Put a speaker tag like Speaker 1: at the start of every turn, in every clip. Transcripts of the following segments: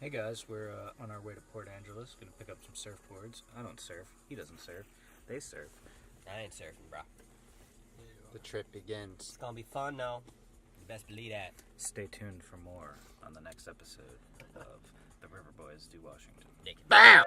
Speaker 1: Hey guys, we're on our way to Port Angeles. Gonna pick up some surfboards. I don't surf. He doesn't surf. They surf.
Speaker 2: I ain't surfing, bro.
Speaker 3: The trip begins.
Speaker 2: It's gonna be fun, though. You best believe that.
Speaker 1: Stay tuned for more on the next episode of The River Boys Do Washington.
Speaker 3: BAM!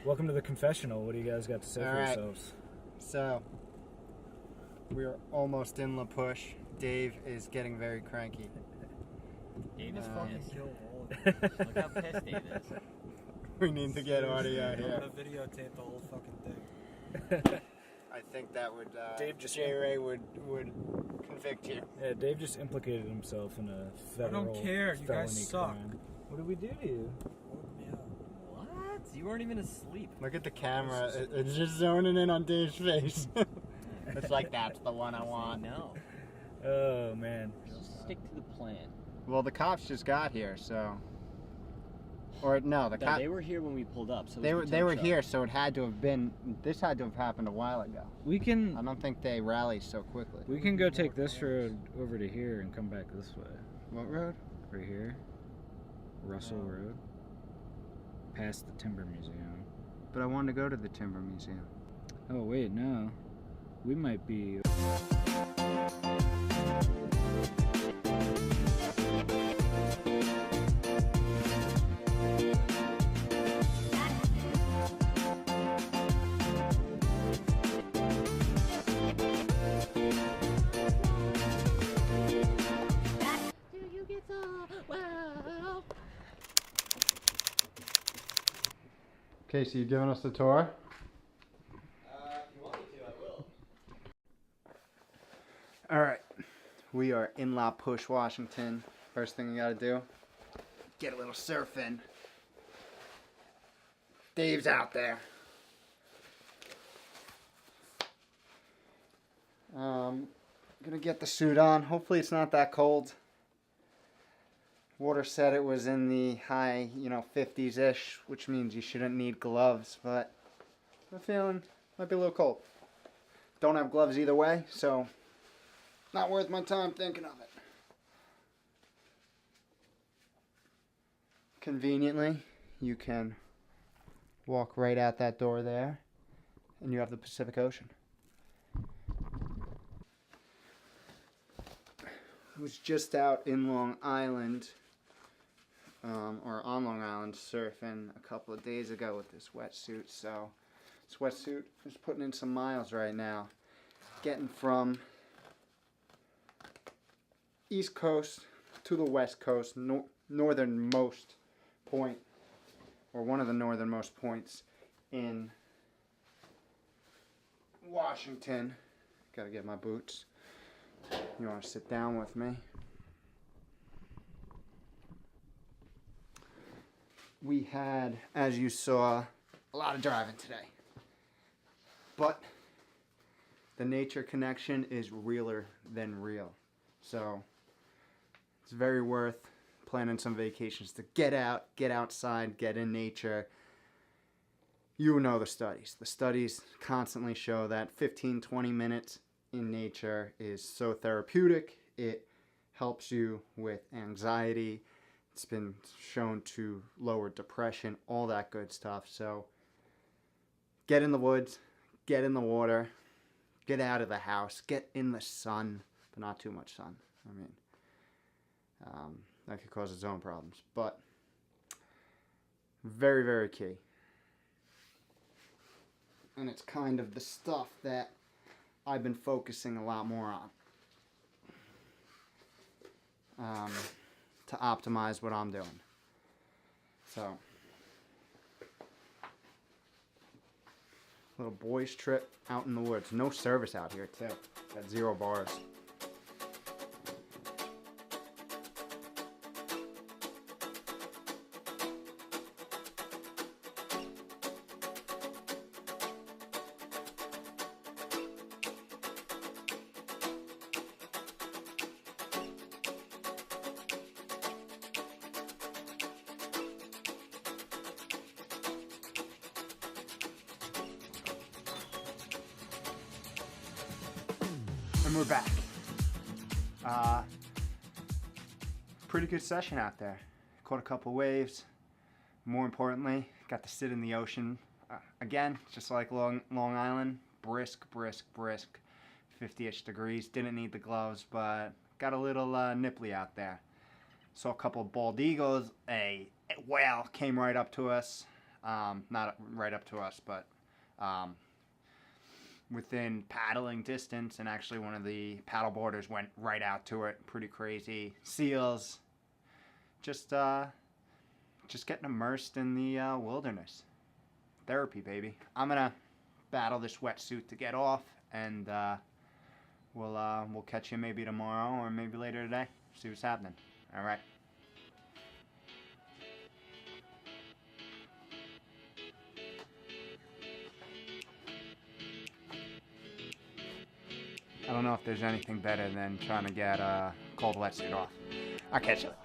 Speaker 1: Welcome to the confessional. What do you guys got to say
Speaker 3: All
Speaker 1: for
Speaker 3: right.
Speaker 1: yourselves?
Speaker 3: So, we're almost in La Push. Dave is getting very cranky.
Speaker 2: Dave is
Speaker 3: fucking
Speaker 2: pissed.
Speaker 4: Kill all of them.
Speaker 2: Look how pissed Dave is.
Speaker 3: We need to get audio
Speaker 4: I'm
Speaker 3: here.
Speaker 4: gonna videotape the whole fucking thing.
Speaker 3: I think that would,
Speaker 1: Dave just-
Speaker 3: J. Ray would convict you.
Speaker 1: Yeah, Dave just implicated himself in a federal
Speaker 4: care. You
Speaker 1: felony
Speaker 4: guys suck.
Speaker 1: crime. What did we do to you?
Speaker 4: Yeah.
Speaker 2: What? You weren't even asleep.
Speaker 3: Look at the camera. It's just zoning in on Dave's face. It's like, that's the one I want.
Speaker 2: No.
Speaker 1: Oh man.
Speaker 2: Just stick to the plan.
Speaker 3: Well, the cops just got here, so... Or, no, the
Speaker 2: No,
Speaker 3: cops...
Speaker 2: they were here when we pulled up. So it
Speaker 3: They
Speaker 2: was
Speaker 3: were
Speaker 2: the tow truck.
Speaker 3: here, so it had to have been... This had to have happened a while ago.
Speaker 1: We
Speaker 3: I
Speaker 1: can
Speaker 3: don't think they rallied so quickly.
Speaker 1: go take this road over to here and come back this way.
Speaker 3: What road?
Speaker 1: Right here. Russell Road. Past the Timber Museum.
Speaker 3: But I wanted to go to the Timber Museum.
Speaker 1: Oh wait, no. We might be
Speaker 3: Casey, you giving us the tour?
Speaker 2: If you want me to, I will.
Speaker 3: Alright. We are in La Push, Washington. First thing you gotta do, get a little surfing. Dave's out there. Gonna get the suit on. Hopefully it's not that cold. Water said it was in the high, 50s-ish, which means you shouldn't need gloves, but I'm feeling might be a little cold. Don't have gloves either way, so not worth my time thinking of it. Conveniently, you can walk right out that door there, and you have the Pacific Ocean. I was just out in Long Island, or on Long Island surfing a couple of days ago with this wetsuit, so this wetsuit is putting in some miles right now. Getting from East Coast to the West Coast, northernmost point, or one of the northernmost points in Washington. Gotta get my boots. You want to sit down with me? We had, as you saw, a lot of driving today. But the nature connection is realer than real. So it's very worth planning some vacations to get out, get outside, get in nature. You know the studies. The studies constantly show that 15, 20 minutes in nature is so therapeutic. It helps you with anxiety. It's been shown to lower depression, all that good stuff. So get in the woods, get in the water, get out of the house, get in the sun, but not too much sun. I mean, that could cause its own problems, but very, very key. And it's kind of the stuff that I've been focusing a lot more on to optimize what I'm doing. So Little boys trip out in the woods. No service out here too. Got 0 bars. And we're back. Pretty good session out there. Caught a couple waves. More importantly, got to sit in the ocean. Again, just like Long Island, brisk, 50-ish degrees. Didn't need the gloves, but got a little nipply out there. Saw a couple of bald eagles. A whale came right up to us. Not right up to us, but within paddling distance, and actually one of the paddle boarders went right out to it. Pretty crazy. Seals. Just getting immersed in the wilderness. Therapy, baby. I'm gonna battle this wetsuit to get off, and we'll catch you maybe tomorrow or maybe later today. See what's happening. All right. I don't know if there's anything better than trying to get a cold wetsuit off. I'll catch you later.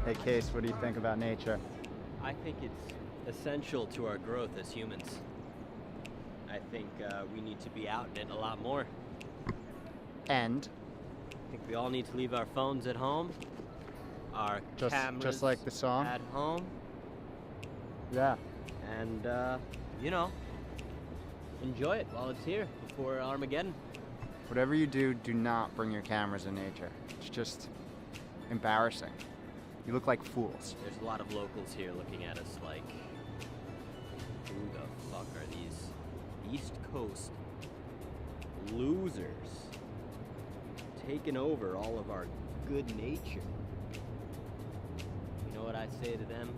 Speaker 3: Hey Case, what do you think about nature?
Speaker 2: I think it's essential to our growth as humans. I think we need to be out in it a lot more.
Speaker 3: And
Speaker 2: I think we all need to leave our phones at home, our cameras
Speaker 3: just like the song?
Speaker 2: at home,
Speaker 3: Yeah.
Speaker 2: and you know, enjoy it while it's here before Armageddon.
Speaker 3: Whatever you do, do not bring your cameras in nature. It's just embarrassing. You look like fools.
Speaker 2: There's a lot of locals here looking at us like, who the fuck are these East Coast losers taking over all of our good nature? You know what I say to them?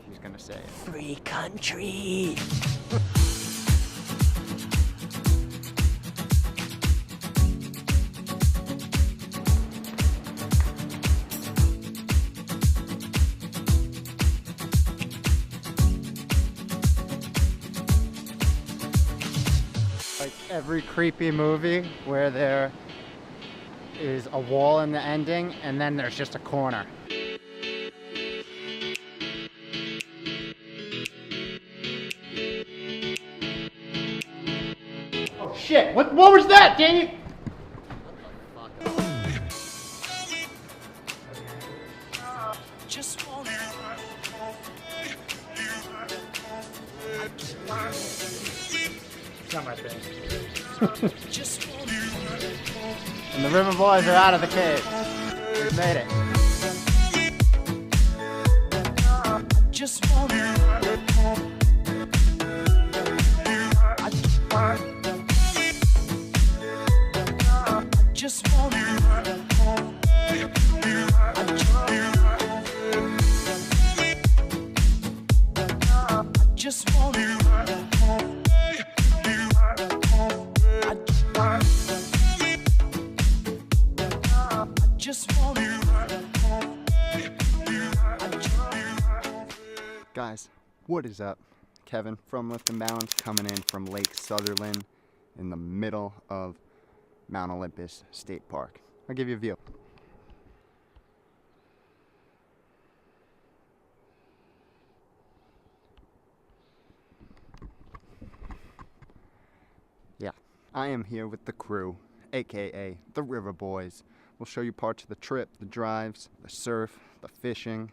Speaker 3: He's gonna say it.
Speaker 2: Free country!
Speaker 3: Like every creepy movie where there is a wall in the ending and then there's just a corner. Oh shit, what was that, Danny? It's not my thing. And the River Boys are out of the cave. We've made it.
Speaker 5: Just want just want just want
Speaker 3: Guys, what is up? Kevin from Lift and Balance coming in from Lake Sutherland in the middle of Mount Olympus State Park. I'll give you a view. Yeah, I am here with the crew, aka the River Boys. We'll show you parts of the trip, the drives, the surf, the fishing,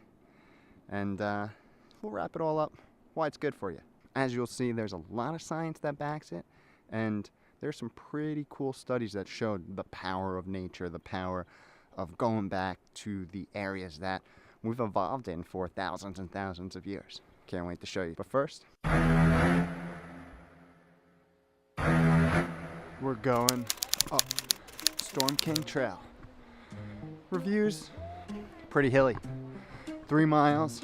Speaker 3: and we'll wrap it all up why it's good for you. As you'll see, there's a lot of science that backs it, and there's some pretty cool studies that show the power of nature, the power of going back to the areas that we've evolved in for thousands and thousands of years. Can't wait to show you. But first, we're going up Storm King Trail. Reviews, pretty hilly. 3 miles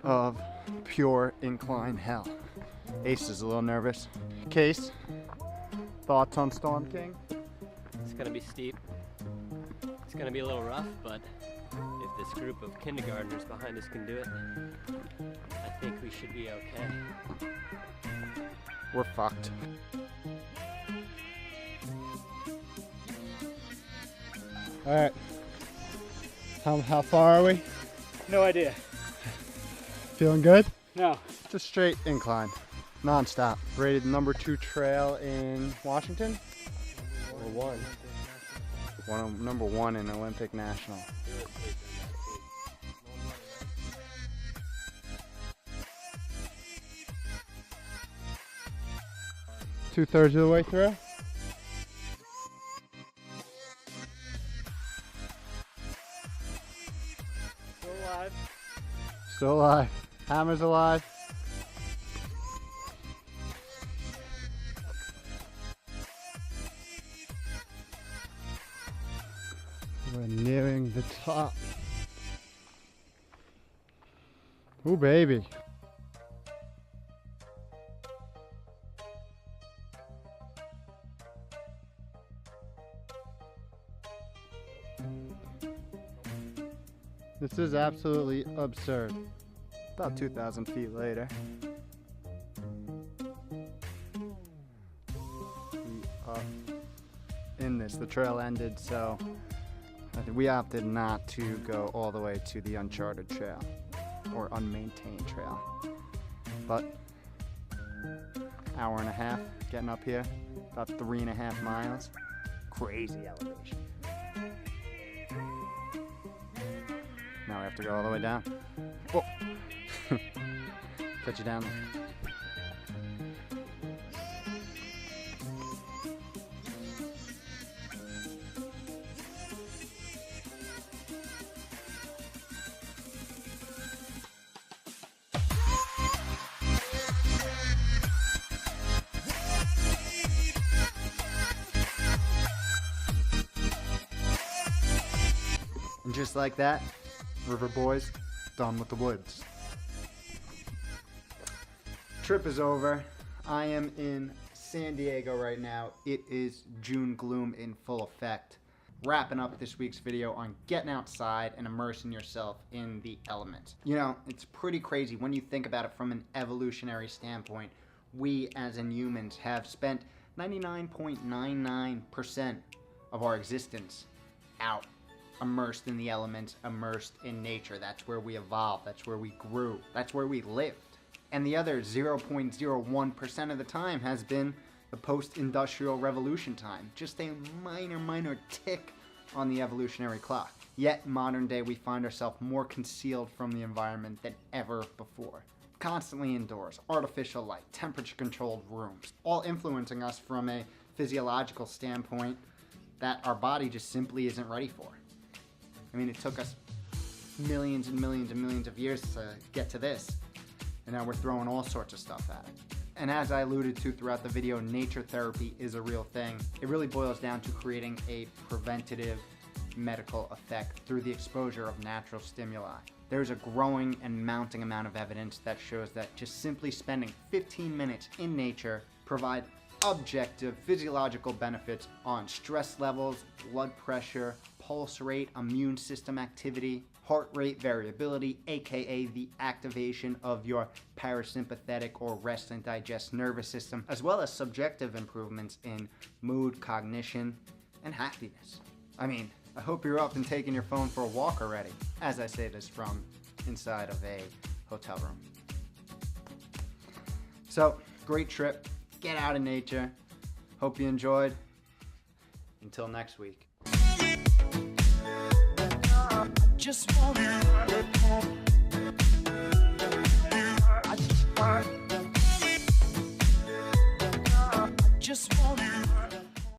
Speaker 3: of pure incline hell. Ace is a little nervous. Case, thoughts on Storm King?
Speaker 2: It's gonna be steep. It's gonna be a little rough, but if this group of kindergartners behind us can do it, I think we should be okay.
Speaker 3: We're fucked. All right. How far are we?
Speaker 4: No idea.
Speaker 3: Feeling good?
Speaker 4: No.
Speaker 3: It's a straight incline, non-stop. Rated number 2 trail in Washington? Or number 1 in Olympic National. Two-thirds of the way through?
Speaker 4: Still alive.
Speaker 3: Still alive. Hammer's alive. We're nearing the top. Ooh, baby. This is absolutely absurd. About 2,000 feet later. We are in this. The trail ended, so I think we opted not to go all the way to the uncharted trail or unmaintained trail. But hour and a half getting up here, about 3.5 miles. Crazy elevation. Now we have to go all the way down. Whoa. Put you down there. And just like that, River Boys, done with the woods. Trip is over. I am in San Diego right now. It is June gloom in full effect. Wrapping up this week's video on getting outside and immersing yourself in the elements. You know, it's pretty crazy when you think about it from an evolutionary standpoint. We as in humans have spent 99.99% of our existence out, immersed in the elements, immersed in nature. That's where we evolved, that's where we grew, that's where we lived. And the other 0.01% of the time has been the post-industrial revolution time. Just a minor tick on the evolutionary clock. Yet modern day we find ourselves more concealed from the environment than ever before. Constantly indoors, artificial light, temperature controlled rooms, all influencing us from a physiological standpoint that our body just simply isn't ready for. I mean, it took us millions and millions and millions of years to get to this, and now we're throwing all sorts of stuff at it. And as I alluded to throughout the video, nature therapy is a real thing. It really boils down to creating a preventative medical effect through the exposure of natural stimuli. There's a growing and mounting amount of evidence that shows that just simply spending 15 minutes in nature provide objective physiological benefits on stress levels, blood pressure, pulse rate, immune system activity, heart rate variability, aka the activation of your parasympathetic or rest and digest nervous system, as well as subjective improvements in mood, cognition, and happiness. I mean, I hope you're up and taking your phone for a walk already, as I say this from inside of a hotel room. So, great trip. Get out in nature. Hope you enjoyed. Until next week.
Speaker 5: Just wanna just wanna